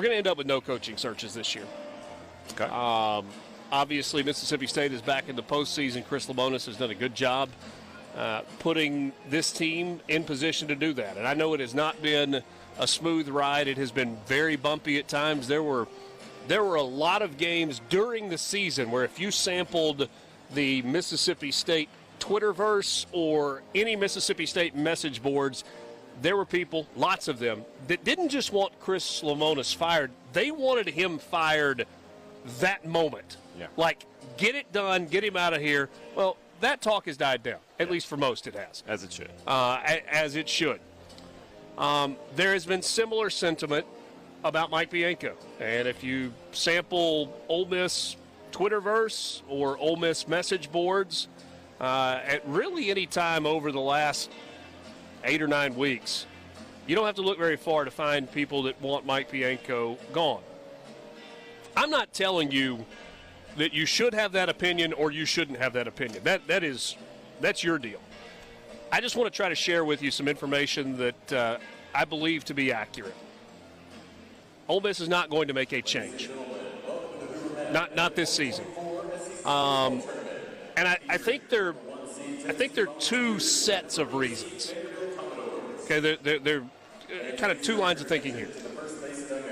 We're going to end up with no coaching searches this year. Okay. Obviously, Mississippi State is back in the postseason. Chris Lemonis has done a good job putting this team in position to do that. And I know it has not been a smooth ride. It has been very bumpy at times. There were a lot of games during the season where if you sampled the Mississippi State Twitterverse or any Mississippi State message boards, there were people, lots of them, that didn't just want Chris Lemonis fired. They wanted him fired that moment. Yeah. Like, get it done, get him out of here. Well, that talk has died down. At least for most it has. As it should. As it should. There has been similar sentiment about Mike Bianco. And if you sample Ole Miss Twitterverse or Ole Miss message boards, at really any time over the last 8 or 9 weeks, you don't have to look very far to find people that want Mike Bianco gone. I'm not telling you that you should have that opinion or you shouldn't have that opinion. That's your deal. I just want to try to share with you some information that I believe to be accurate. Ole Miss is not going to make a change. Not this season. And I think there are two sets of reasons. Okay, they're kind of two lines of thinking here.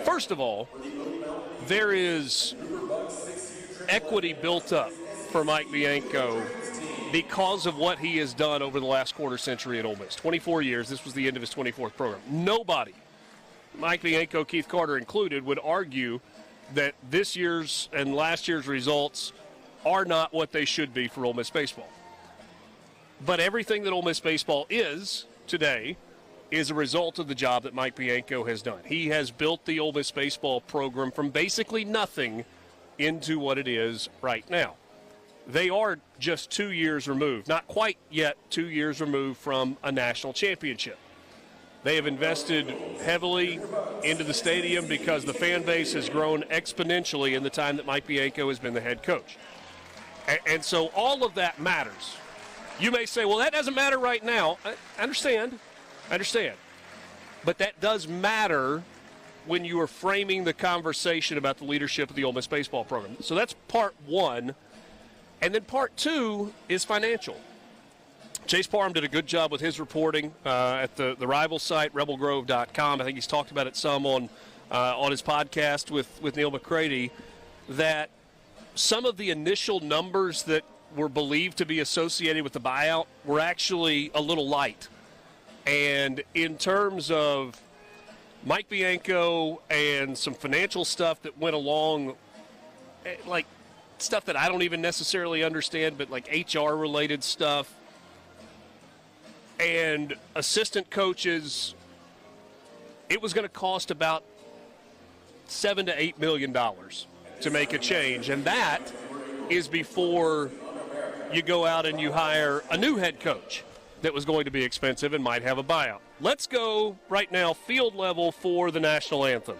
First of all, there is equity built up for Mike Bianco because of what he has done over the last quarter century at Ole Miss. 24 years. This was the end of his 24th program. Nobody, Mike Bianco, Keith Carter included, would argue that this year's and last year's results are not what they should be for Ole Miss baseball. But everything that Ole Miss baseball is today is a result of the job that Mike Bianco has done. He has built the Ole Miss baseball program from basically nothing into what it is right now. They are just 2 years removed, not quite yet 2 years removed from a national championship. They have invested heavily into the stadium because the fan base has grown exponentially in the time that Mike Bianco has been the head coach. And so all of that matters. You may say, well, that doesn't matter right now. I understand. But that does matter when you are framing the conversation about the leadership of the Ole Miss baseball program. So that's part one. And then part two is financial. Chase Parham did a good job with his reporting at the rival site, rebelgrove.com. I think he's talked about it some on his podcast with Neil McCready, that some of the initial numbers that were believed to be associated with the buyout were actually a little light. And in terms of Mike Bianco and some financial stuff that went along, like stuff that I don't even necessarily understand, but like HR-related stuff, and assistant coaches, it was going to cost about $7 to $8 million to make a change. And that is before you go out and you hire a new head coach that was going to be expensive and might have a buyout. Let's go right now field level for the national anthem.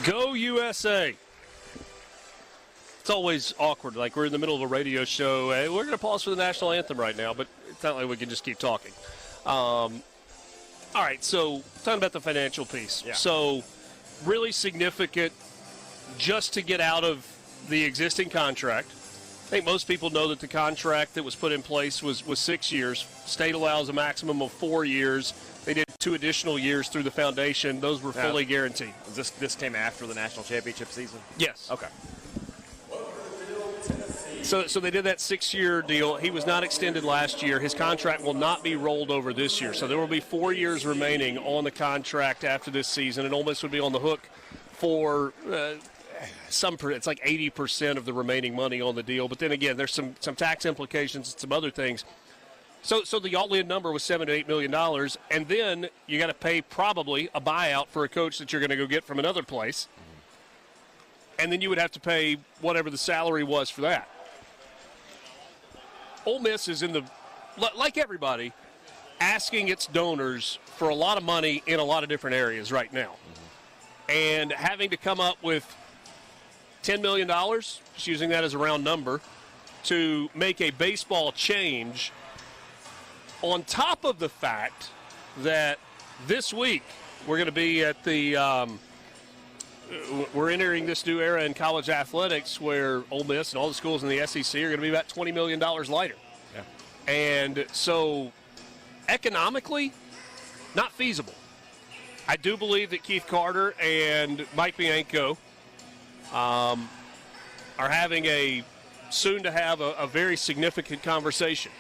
Go USA. It's always awkward. Like we're in the middle of a radio show. Hey, we're going to pause for the national anthem right now, but it's not like we can just keep talking. All right, so talking about the financial piece. Yeah. So really significant just to get out of the existing contract think most people know that the contract that was put in place was 6 years. State allows a maximum of 4 years. They did 2 additional years through the foundation. Those were fully guaranteed. This came after the national championship season? Yes. Okay. So they did that 6-year deal. He was not extended last year. His contract will not be rolled over this year. So there will be 4 years remaining on the contract after this season, and Ole Miss would be on the hook for it's like 80% of the remaining money on the deal. But then again, there's some tax implications and some other things. So the all-in number was $7 to $8 million, and then you got to pay probably a buyout for a coach that you're going to go get from another place, and then you would have to pay whatever the salary was for that. Ole Miss is like everybody, asking its donors for a lot of money in a lot of different areas right now. And having to come up with $10 million, just using that as a round number, to make a baseball change on top of the fact that this week we're going to be at we're entering this new era in college athletics where Ole Miss and all the schools in the SEC are going to be about $20 million lighter. Yeah. And so economically, not feasible. I do believe that Keith Carter and Mike Bianco are having soon to have a very significant conversation.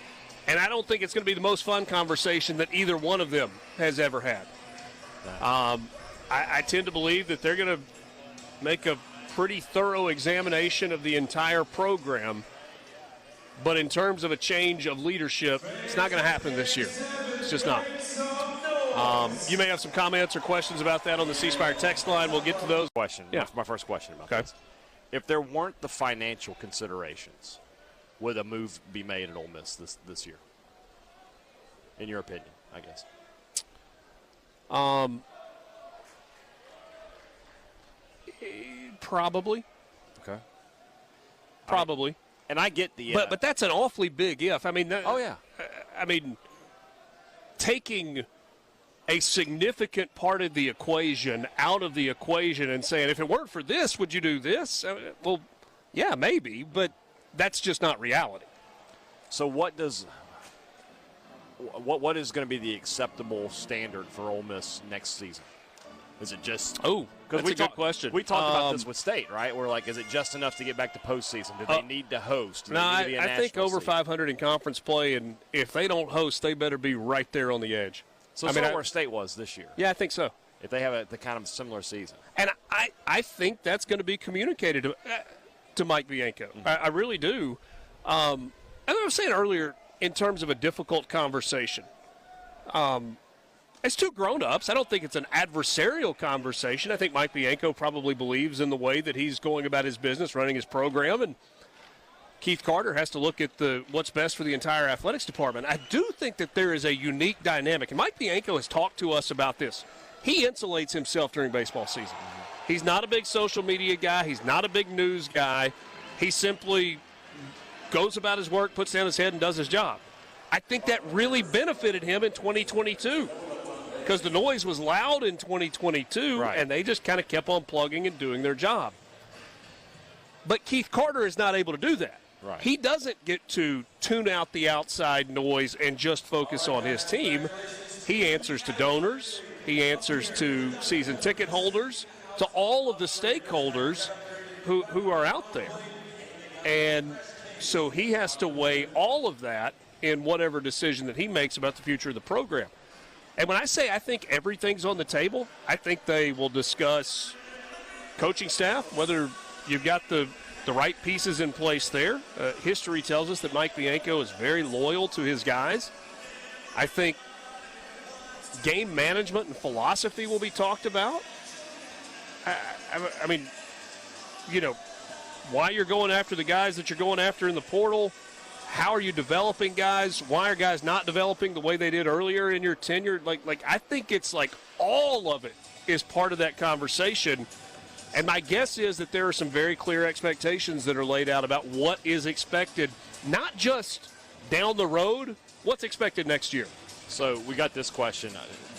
And I don't think it's going to be the most fun conversation that either one of them has ever had. I tend to believe that they're going to make a pretty thorough examination of the entire program. But in terms of a change of leadership, it's not going to happen this year. It's just not. You may have some comments or questions about that on the C Spire text line. We'll get to those. Yeah. My first question about this. If there weren't the financial considerations, would a move be made at Ole Miss this year? In your opinion, I guess. Probably. Okay. Probably. And I get the. But that's an awfully big if. I mean. Taking a significant part of the equation out of the equation and saying, if it weren't for this, would you do this? Well, yeah, maybe, but that's just not reality. So what is going to be the acceptable standard for Ole Miss next season? Is it just that's a good question. We talked about this with State, right? We're like, is it just enough to get back to postseason? Do they need to host? I think over 500 in conference play, and if they don't host, they better be right there on the edge. So where State was this year. Yeah, I think so. If they have the kind of similar season. And I think that's going to be communicated to Mike Bianco. Mm-hmm. I really do. As I was saying earlier, in terms of a difficult conversation, as two grown-ups, I don't think it's an adversarial conversation. I think Mike Bianco probably believes in the way that he's going about his business, running his program, and Keith Carter has to look at what's best for the entire athletics department. I do think that there is a unique dynamic, and Mike Bianco has talked to us about this. He insulates himself during baseball season. He's not a big social media guy. He's not a big news guy. He simply goes about his work, puts down his head, and does his job. I think that really benefited him in 2022 because the noise was loud in 2022, right, and they just kind of kept on plugging and doing their job. But Keith Carter is not able to do that. Right. He doesn't get to tune out the outside noise and just focus on his team. He answers to donors. He answers to season ticket holders, to all of the stakeholders who are out there. And so he has to weigh all of that in whatever decision that he makes about the future of the program. And when I say I think everything's on the table, I think they will discuss coaching staff, whether you've got the right pieces in place there. History tells us that Mike Bianco is very loyal to his guys. I think game management and philosophy will be talked about. I mean, you know, why you're going after the guys that you're going after in the portal. How are you developing guys? Why are guys not developing the way they did earlier in your tenure? Like I think it's like all of it is part of that conversation. And my guess is that there are some very clear expectations that are laid out about what is expected, not just down the road, what's expected next year. So we got this question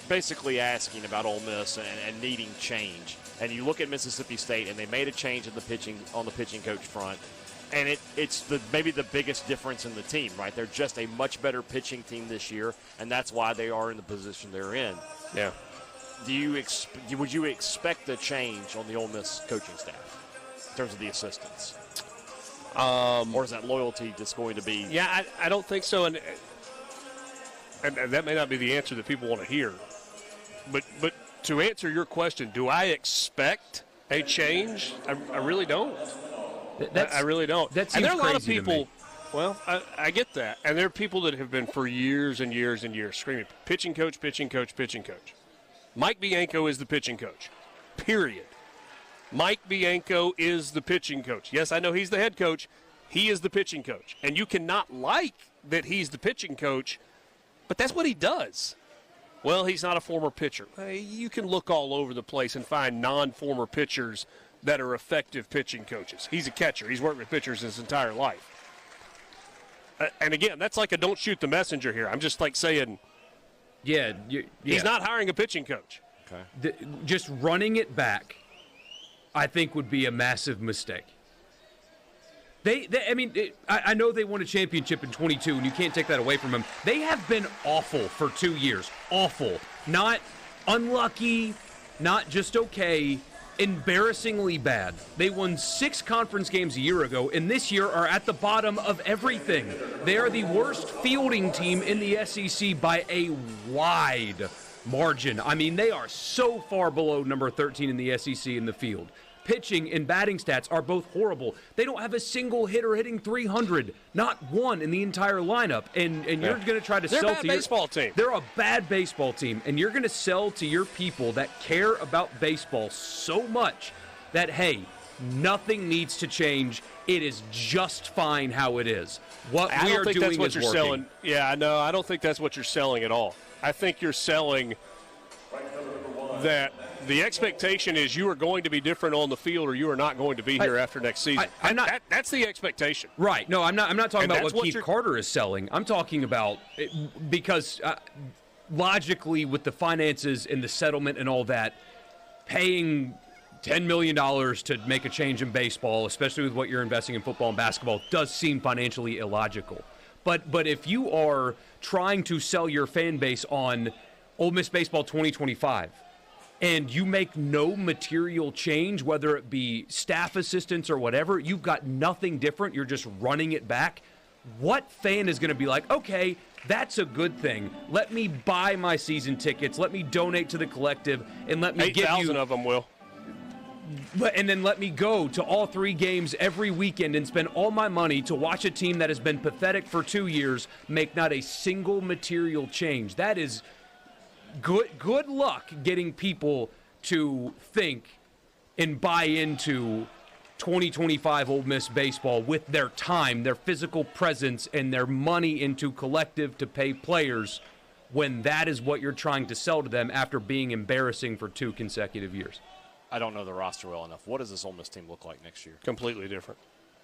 basically asking about Ole Miss and needing change. And you look at Mississippi State, and they made a change in on the pitching coach front. And it's maybe the biggest difference in the team, right? They're just a much better pitching team this year, and that's why they are in the position they're in. Yeah. Would you expect a change on the Ole Miss coaching staff in terms of the assistants? Or is that loyalty just going to be? Yeah, I don't think so, and that may not be the answer that people want to hear. But to answer your question, do I expect a change? I really don't. I really don't. That seems and there are a lot of crazy to people. me. Well, I get that, and there are people that have been for years and years and years screaming, pitching coach, pitching coach, pitching coach. Mike Bianco is the pitching coach, period. Mike Bianco is the pitching coach. Yes, I know he's the head coach. He is the pitching coach. And you cannot like that he's the pitching coach, but that's what he does. Well, he's not a former pitcher. You can look all over the place and find non-former pitchers that are effective pitching coaches. He's a catcher. He's worked with pitchers his entire life. And again, that's like a don't shoot the messenger here. I'm just like saying – Yeah. he's not hiring a pitching coach. Okay. Just running it back, I think, would be a massive mistake. I know they won a championship in 22, and you can't take that away from them. They have been awful for 2 years. Awful. Not unlucky, not just okay, embarrassingly bad. They won 6 conference games a year ago, and this year are at the bottom of everything. They are the worst fielding team in the SEC by a wide margin. I mean, they are so far below number 13 in the SEC in the field. Pitching and batting stats are both horrible. They don't have a single hitter hitting 300, not one in the entire lineup. And you're going to try to They're sell a bad to baseball team. They're a bad baseball team, and you're going to sell to your people that care about baseball so much that, hey, nothing needs to change. It is just fine how it is. What we are doing is working. Selling. Yeah, no, I don't think that's what you're selling at all. I think you're selling that the expectation is you are going to be different on the field or you are not going to be here after next season. That's the expectation. Right. No, I'm not talking about what Keith Carter is selling. I'm talking about because logically with the finances and the settlement and all that, paying $10 million to make a change in baseball, especially with what you're investing in football and basketball, does seem financially illogical. But if you are trying to sell your fan base on Ole Miss Baseball 2025, and you make no material change, whether it be staff assistants or whatever, you've got nothing different, you're just running it back, what fan is going to be like, okay, that's a good thing. Let me buy my season tickets, let me donate to the collective, and let me give you 8,000 of them will. And then let me go to all 3 games every weekend and spend all my money to watch a team that has been pathetic for 2 years make not a single material change. That is good luck getting people to think and buy into 2025 Ole Miss baseball with their time, their physical presence, and their money into collective to pay players when that is what you're trying to sell to them after being embarrassing for 2 consecutive years. I don't know the roster well enough. What does this Ole Miss team look like next year? Completely different.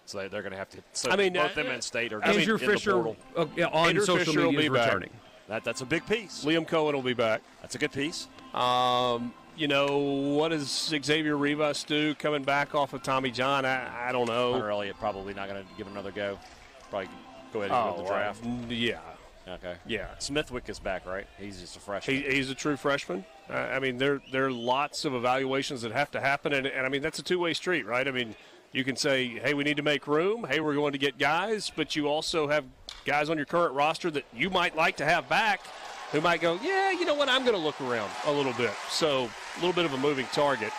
So they're going to have to. So both them and State are Andrew Fisher in the portal. On Andrew social Fisher media is returning. That's a big piece. Liam Cohen will be back. That's a good piece. What does Xavier Rivas do coming back off of Tommy John? I don't know. Hunter Elliott probably not going to give another go. Probably go ahead and go to the draft. Yeah. Okay. Yeah. Smithwick is back, right? He's just a freshman. He's a true freshman. There are lots of evaluations that have to happen, and I mean, that's a two-way street, right? I mean, you can say, hey, we need to make room. Hey, we're going to get guys, but you also have guys on your current roster that you might like to have back who might go, yeah, you know what, I'm going to look around a little bit. So a little bit of a moving target.